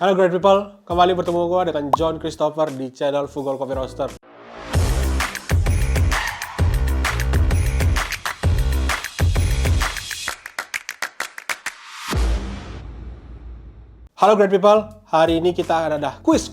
Halo great people, kembali bertemu gue dengan John Christopher di channel Fugol Coffee Roaster. Halo great people, hari ini kita akan ada quiz.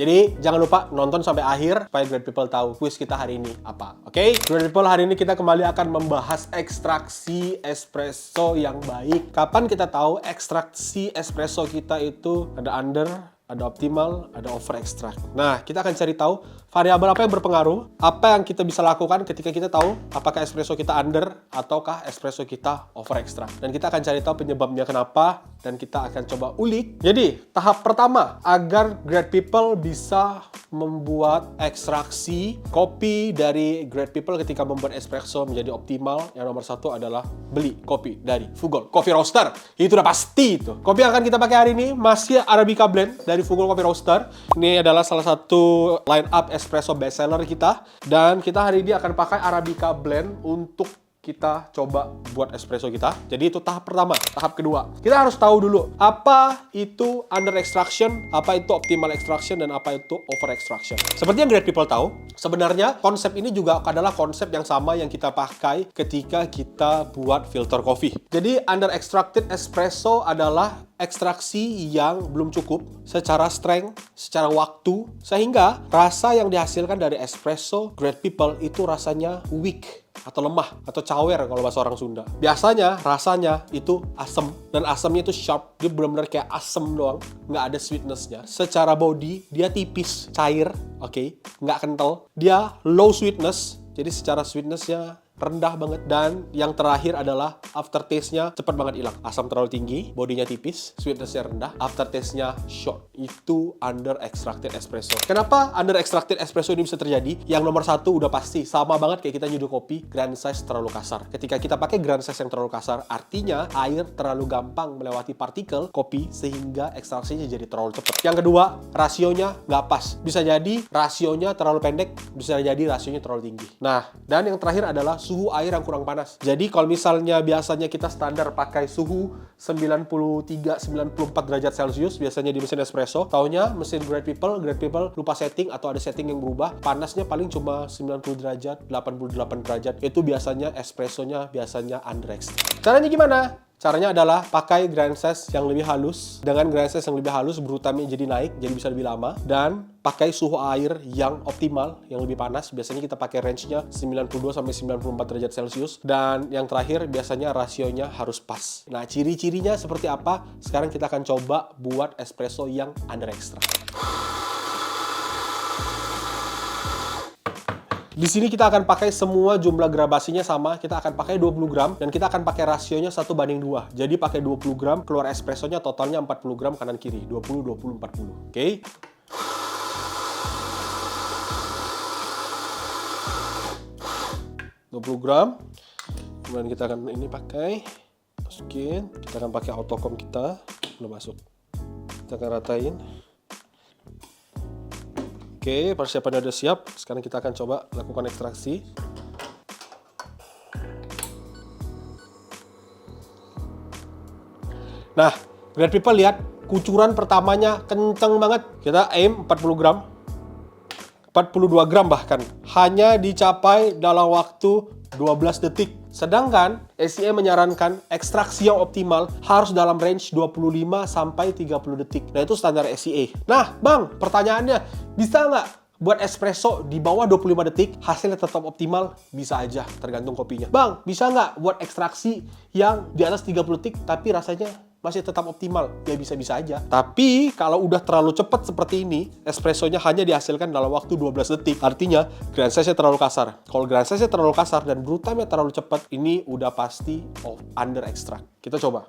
Jadi jangan lupa nonton sampai akhir supaya great people tahu quiz kita hari ini apa. Oke? Great people, hari ini kita kembali akan membahas ekstraksi espresso yang baik. Kapan kita tahu ekstraksi espresso kita itu ada under, ada optimal, ada over extract. Nah, kita akan cari tahu variabel apa yang berpengaruh, apa yang kita bisa lakukan ketika kita tahu apakah espresso kita under ataukah espresso kita over extract. Dan kita akan cari tahu penyebabnya kenapa dan kita akan coba ulik. Jadi, tahap pertama agar great people bisa membuat ekstraksi kopi dari great people ketika membuat espresso menjadi optimal, yang nomor satu adalah beli kopi dari Fugol Coffee Roaster. Itu udah pasti itu. Kopi yang akan kita pakai hari ini masih Arabica Blend dari Fugol Coffee Roaster. Ini adalah salah satu line up espresso bestseller kita, dan kita hari ini akan pakai Arabica Blend untuk kita coba buat espresso kita. Jadi itu tahap pertama. Tahap kedua, kita harus tahu dulu apa itu under extraction, apa itu optimal extraction, dan apa itu over extraction. Seperti yang great people tahu, sebenarnya konsep ini juga adalah konsep yang sama yang kita pakai ketika kita buat filter coffee. Jadi under extracted espresso adalah ekstraksi yang belum cukup secara strength, secara waktu, sehingga rasa yang dihasilkan dari espresso great people itu rasanya weak atau lemah atau cawer kalau bahasa orang Sunda. Biasanya rasanya itu asam, dan asamnya itu sharp. Dia benar-benar kayak asam doang, nggak ada sweetness-nya. Secara body dia tipis, cair, oke, nggak kental. Dia low sweetness, jadi secara sweetness-nya rendah banget. Dan yang terakhir adalah aftertaste-nya cepat banget hilang. Asam terlalu tinggi, bodinya tipis, sweetness-nya rendah, aftertaste-nya short. Itu under extracted espresso. Kenapa under extracted espresso ini bisa terjadi? Yang nomor satu udah pasti sama banget kayak kita nyeduh kopi, grand size terlalu kasar. Ketika kita pakai grand size yang terlalu kasar, artinya air terlalu gampang melewati partikel kopi sehingga ekstraksinya jadi terlalu cepat. Yang kedua, rasionya nggak pas. Bisa jadi rasionya terlalu pendek, bisa jadi rasionya terlalu tinggi. Nah, dan yang terakhir adalah suhu air yang kurang panas. Jadi kalau misalnya biasanya kita standar pakai suhu 93-94 derajat Celcius biasanya di mesin espresso, taunya mesin great people lupa setting atau ada setting yang berubah, panasnya paling cuma 90 derajat, 88 derajat. Itu biasanya espressonya biasanya under extract. Caranya gimana? Caranya adalah pakai grind size yang lebih halus. Dengan grind size yang lebih halus, berutamanya jadi naik, jadi bisa lebih lama. Dan pakai suhu air yang optimal, yang lebih panas. Biasanya kita pakai range-nya 92-94 derajat Celcius. Dan yang terakhir, biasanya rasionya harus pas. Nah, ciri-cirinya seperti apa? Sekarang kita akan coba buat espresso yang under extract. Di sini kita akan pakai semua jumlah grabasinya sama. Kita akan pakai 20 gram dan kita akan pakai rasionya 1:2. Jadi pakai 20 gram, keluar espressonya totalnya 40 gram kanan kiri. 20, 20, 40. Oke. Okay. 20 gram. Kemudian kita akan ini pakai. Masukin. Kita akan pakai autocom kita. Udah masuk. Kita akan ratain. Oke, persiapannya udah siap. Sekarang kita akan coba lakukan ekstraksi. Nah, great people lihat, kucuran pertamanya kenceng banget. Kita aim 40 gram. 42 gram bahkan. Hanya dicapai dalam waktu 12 detik. Sedangkan SCA menyarankan ekstraksi yang optimal harus dalam range 25-30 detik. Nah, itu standar SCA. Nah, Bang, pertanyaannya, bisa nggak buat espresso di bawah 25 detik hasilnya tetap optimal? Bisa aja, tergantung kopinya. Bang, bisa nggak buat ekstraksi yang di atas 30 detik tapi rasanya masih tetap optimal? Ya bisa-bisa aja. Tapi kalau udah terlalu cepat seperti ini, espressonya hanya dihasilkan dalam waktu 12 detik. Artinya grind size-nya terlalu kasar. Kalau grind size-nya terlalu kasar dan brutamnya terlalu cepat, ini udah pasti under extract. Kita coba.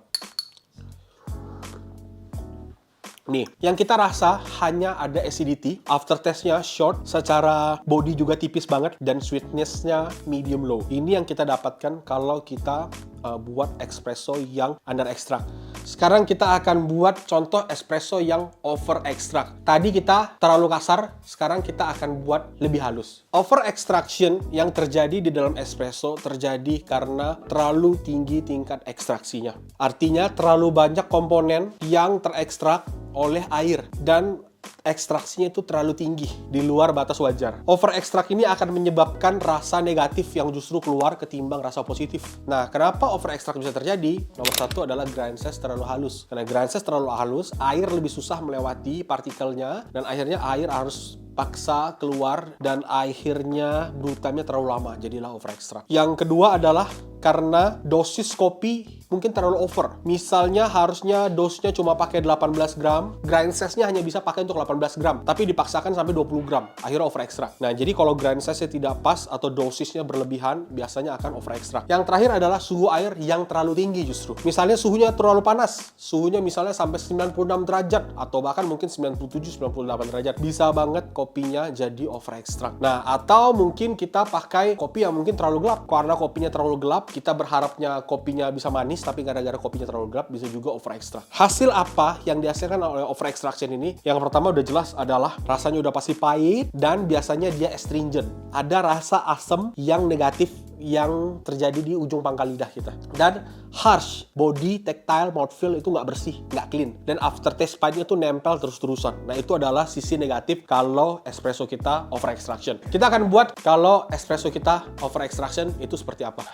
Nih, yang kita rasa hanya ada acidity, aftertaste-nya short, secara body juga tipis banget, dan sweetness-nya medium low. Ini yang kita dapatkan kalau kita buat espresso yang under extract. Sekarang kita akan buat contoh espresso yang over extract. Tadi kita terlalu kasar, sekarang kita akan buat lebih halus. Over extraction yang terjadi di dalam espresso terjadi karena terlalu tinggi tingkat ekstraksinya. Artinya terlalu banyak komponen yang terekstrak oleh air dan ekstraksinya itu terlalu tinggi di luar batas wajar. Over ekstrak ini akan menyebabkan rasa negatif yang justru keluar ketimbang rasa positif. Nah, kenapa over ekstrak bisa terjadi? Nomor satu adalah grind size terlalu halus. Karena grind size terlalu halus, air lebih susah melewati partikelnya dan akhirnya air harus paksa keluar dan akhirnya brutamnya terlalu lama, jadilah over ekstrak. Yang kedua adalah karena dosis kopi mungkin terlalu over. Misalnya harusnya dosisnya cuma pakai 18 gram, grind size-nya hanya bisa pakai untuk 18 gram, tapi dipaksakan sampai 20 gram, akhirnya over ekstrak. Nah, jadi kalau grind size-nya tidak pas atau dosisnya berlebihan, biasanya akan over ekstrak. Yang terakhir adalah suhu air yang terlalu tinggi justru. Misalnya suhunya terlalu panas, suhunya misalnya sampai 96 derajat, atau bahkan mungkin 97-98 derajat. Bisa banget kopinya jadi over ekstrak. Nah, atau mungkin kita pakai kopi yang mungkin terlalu gelap. Karena kopinya terlalu gelap, kita berharapnya kopinya bisa manis, tapi gara-gara kopinya terlalu gelap, bisa juga over ekstrak. Hasil apa yang dihasilkan oleh over extraction ini? Yang pertama udah jelas adalah rasanya udah pasti pahit dan biasanya dia astringent. Ada rasa asam yang negatif yang terjadi di ujung pangkal lidah kita. Dan harsh, body, tactile, mouthfeel itu nggak bersih, nggak clean. Dan aftertaste pahitnya tuh nempel terus-terusan. Nah, itu adalah sisi negatif kalau espresso kita over extraction. Kita akan buat kalau espresso kita over extraction itu seperti apa.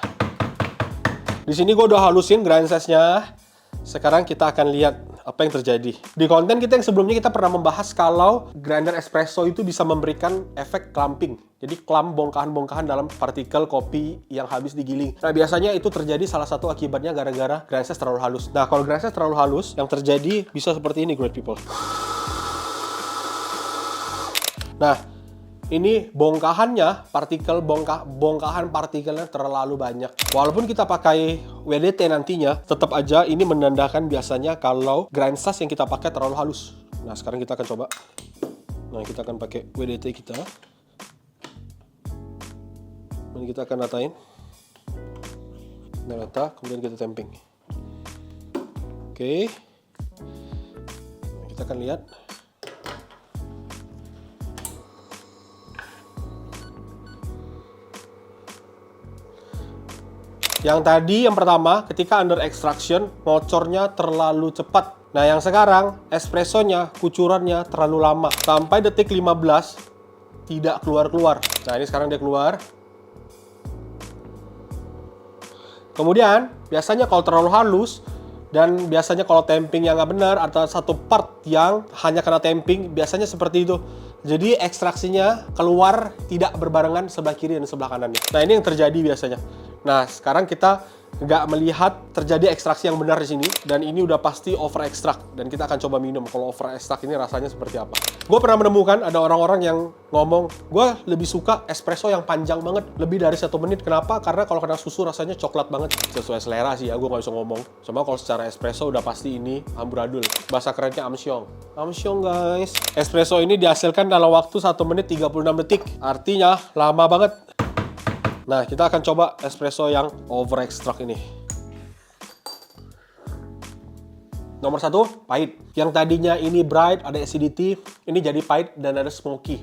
Di sini gue udah halusin grind size-nya. Sekarang kita akan lihat apa yang terjadi. Di konten kita yang sebelumnya kita pernah membahas kalau grinder espresso itu bisa memberikan efek clumping. Jadi clump, bongkahan-bongkahan dalam partikel kopi yang habis digiling. Nah, biasanya itu terjadi salah satu akibatnya gara-gara grind size terlalu halus. Nah, kalau grind size terlalu halus, yang terjadi bisa seperti ini, great people. Nah, ini bongkahannya, bongkahan partikelnya terlalu banyak. Walaupun kita pakai WDT nantinya, tetap aja ini menandakan biasanya kalau grind size yang kita pakai terlalu halus. Nah, sekarang kita akan coba. Nah, kita akan pakai WDT kita. Dan kita akan ratain. Nah, rata, kemudian kita tamping. Oke. Kita akan lihat. Yang tadi, yang pertama, ketika under extraction, ngocornya terlalu cepat. Nah, yang sekarang, espressonya, kucurannya terlalu lama. Sampai detik 15, tidak keluar-keluar. Nah, ini sekarang dia keluar. Kemudian, biasanya kalau terlalu halus, dan biasanya kalau tamping yang nggak benar, atau satu part yang hanya kena tamping, biasanya seperti itu. Jadi ekstraksinya keluar tidak berbarengan sebelah kiri dan sebelah kanannya. Nah, ini yang terjadi biasanya. Nah, sekarang kita nggak melihat terjadi ekstraksi yang benar di sini, dan ini udah pasti over ekstrak, dan kita akan coba minum kalau over ekstrak ini rasanya seperti apa. Gue pernah menemukan ada orang-orang yang ngomong, gue lebih suka espresso yang panjang banget, lebih dari 1 menit. Kenapa? Karena kalau kena susu rasanya coklat banget. Sesuai selera sih ya, gue nggak bisa ngomong. Cuma kalau secara espresso udah pasti ini amburadul. Bahasa kerennya amsyong. Amsyong guys. Espresso ini dihasilkan dalam waktu 1 menit 36 detik. Artinya lama banget. Nah, kita akan coba espresso yang over extract ini. Nomor 1, pahit. Yang tadinya ini bright, ada acidity, ini jadi pahit dan ada smoky.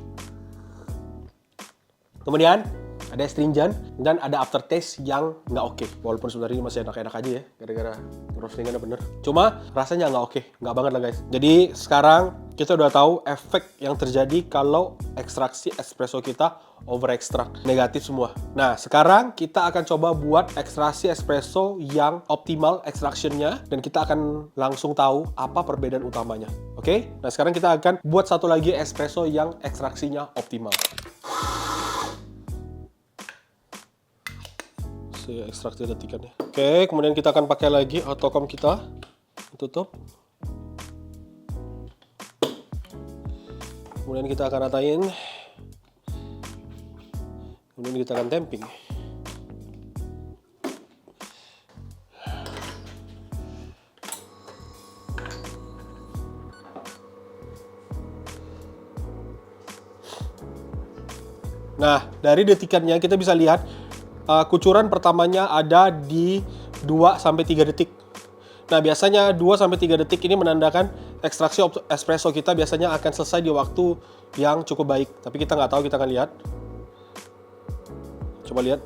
Kemudian, ada astringent dan ada aftertaste yang nggak oke. Walaupun sebenarnya ini masih enak-enak aja ya, gara-gara roastingannya bener. Cuma rasanya nggak oke, nggak banget lah guys. Jadi sekarang kita udah tahu efek yang terjadi kalau ekstraksi espresso kita over extract, negatif semua. Nah, sekarang kita akan coba buat ekstraksi espresso yang optimal extraction-nya, dan kita akan langsung tahu apa perbedaan utamanya. Oke? Nah, sekarang kita akan buat satu lagi espresso yang ekstraksinya optimal. Saya ekstraksi detikannya. Oke, kemudian kita akan pakai lagi autocomb kita. Tutup. Kemudian kita akan ratain. Kemudian kita akan tamping. Nah, dari detikannya kita bisa lihat kucuran pertamanya ada di 2-3 detik. Nah, biasanya 2-3 detik ini menandakan ekstraksi espresso kita biasanya akan selesai di waktu yang cukup baik. Tapi kita nggak tahu, kita akan lihat. Coba lihat.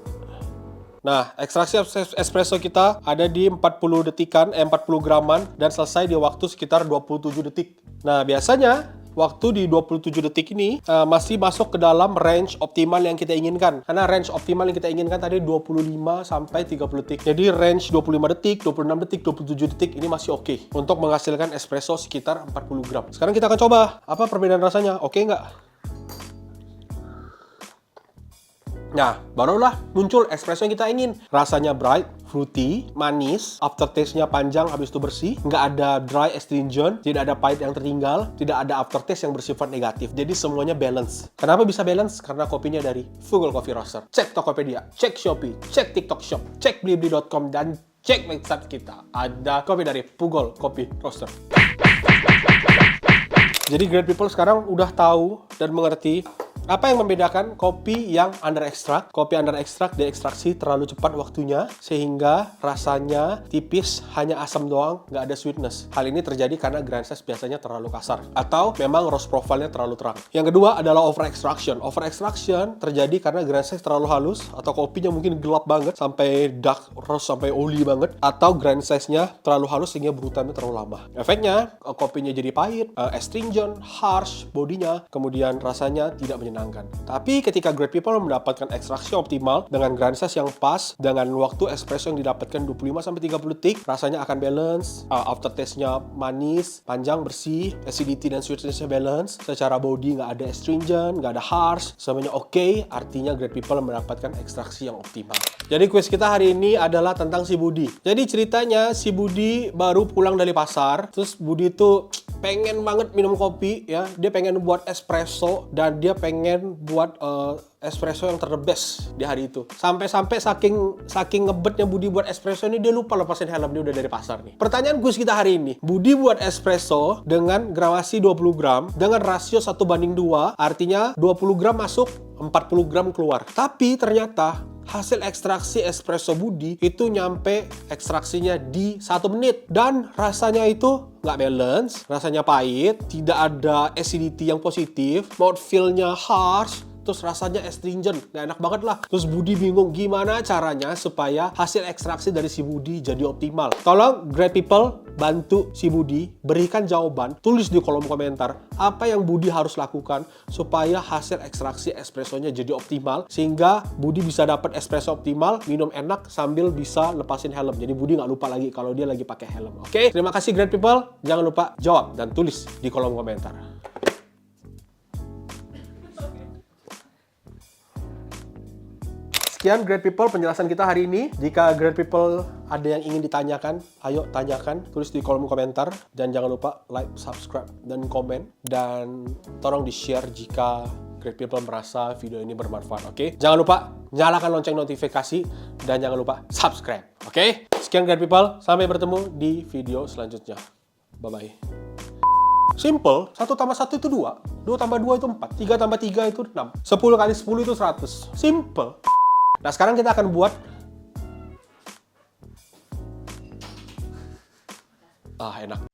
Nah, ekstraksi espresso kita ada di 40 detikan, 40 graman, dan selesai di waktu sekitar 27 detik. Nah, biasanya waktu di 27 detik ini masih masuk ke dalam range optimal yang kita inginkan. Karena range optimal yang kita inginkan tadi 25 sampai 30 detik. Jadi range 25 detik, 26 detik, 27 detik ini masih oke untuk menghasilkan espresso sekitar 40 gram. Sekarang kita akan coba apa perbedaan rasanya. Oke nggak? Nah, barulah muncul espresso yang kita ingin. Rasanya bright, fruity, manis, aftertaste-nya panjang, habis itu bersih. Nggak ada dry astringent, tidak ada pahit yang tertinggal, tidak ada aftertaste yang bersifat negatif. Jadi semuanya balance. Kenapa bisa balance? Karena kopinya dari Fugol Coffee Roaster. Cek Tokopedia, cek Shopee, cek TikTok Shop, cek blibli.com, dan cek website kita. Ada kopi dari Fugol Coffee Roaster. Jadi great people sekarang udah tahu dan mengerti apa yang membedakan kopi yang under extract. Kopi under extract diekstraksi terlalu cepat waktunya sehingga rasanya tipis, hanya asam doang, nggak ada sweetness. Hal ini terjadi karena grind size biasanya terlalu kasar atau memang roast profile-nya terlalu terang. Yang kedua adalah over extraction. Over extraction terjadi karena grind size terlalu halus atau kopinya mungkin gelap banget sampai dark roast, sampai oily banget, atau grind size-nya terlalu halus sehingga berutannya terlalu lama. Efeknya kopinya jadi pahit, astringent, harsh bodinya, kemudian rasanya tidak menyenangkan. Tapi ketika great people mendapatkan ekstraksi optimal dengan grind size yang pas, dengan waktu espresso yang didapatkan 25-30 detik, rasanya akan balance, aftertaste-nya manis, panjang, bersih, acidity dan sweetness-nya balance, secara body nggak ada astringent, nggak ada harsh, semuanya oke, artinya great people mendapatkan ekstraksi yang optimal. Jadi quiz kita hari ini adalah tentang si Budi. Jadi ceritanya si Budi baru pulang dari pasar, terus Budi tuh pengen banget minum kopi ya, dia pengen buat espresso dan dia pengen buat espresso yang terbest di hari itu. Sampai-sampai saking ngebetnya Budi buat espresso ini, dia lupa lepasin helm, dia udah dari pasar nih. Pertanyaan quiz kita hari ini, Budi buat espresso dengan gramasi 20 gram dengan rasio 1:2, artinya 20 gram masuk, 40 gram keluar. Tapi ternyata hasil ekstraksi espresso Budi itu nyampe ekstraksinya di 1 menit. Dan rasanya itu nggak balance, rasanya pahit, tidak ada acidity yang positif, mouthfeel-nya harsh, terus rasanya astringent, nggak enak banget lah. Terus Budi bingung gimana caranya supaya hasil ekstraksi dari si Budi jadi optimal. Tolong great people bantu si Budi, berikan jawaban, tulis di kolom komentar apa yang Budi harus lakukan supaya hasil ekstraksi espressonya jadi optimal, sehingga Budi bisa dapat espresso optimal, minum enak sambil bisa lepasin helm. Jadi Budi nggak lupa lagi kalau dia lagi pakai helm. Oke, terima kasih great people. Jangan lupa jawab dan tulis di kolom komentar. Sekian great people penjelasan kita hari ini. Jika great people ada yang ingin ditanyakan, ayo tanyakan, tulis di kolom komentar. Dan jangan lupa like, subscribe, dan komen. Dan tolong di-share jika great people merasa video ini bermanfaat, oke? Jangan lupa nyalakan lonceng notifikasi dan jangan lupa subscribe, oke? Sekian great people, sampai bertemu di video selanjutnya. Bye-bye. Simple, 1 tambah 1 itu 2, 2 tambah 2 itu 4, 3 tambah 3 itu 6, 10 kali 10 itu 100. Simple. Nah, sekarang kita akan buat enak.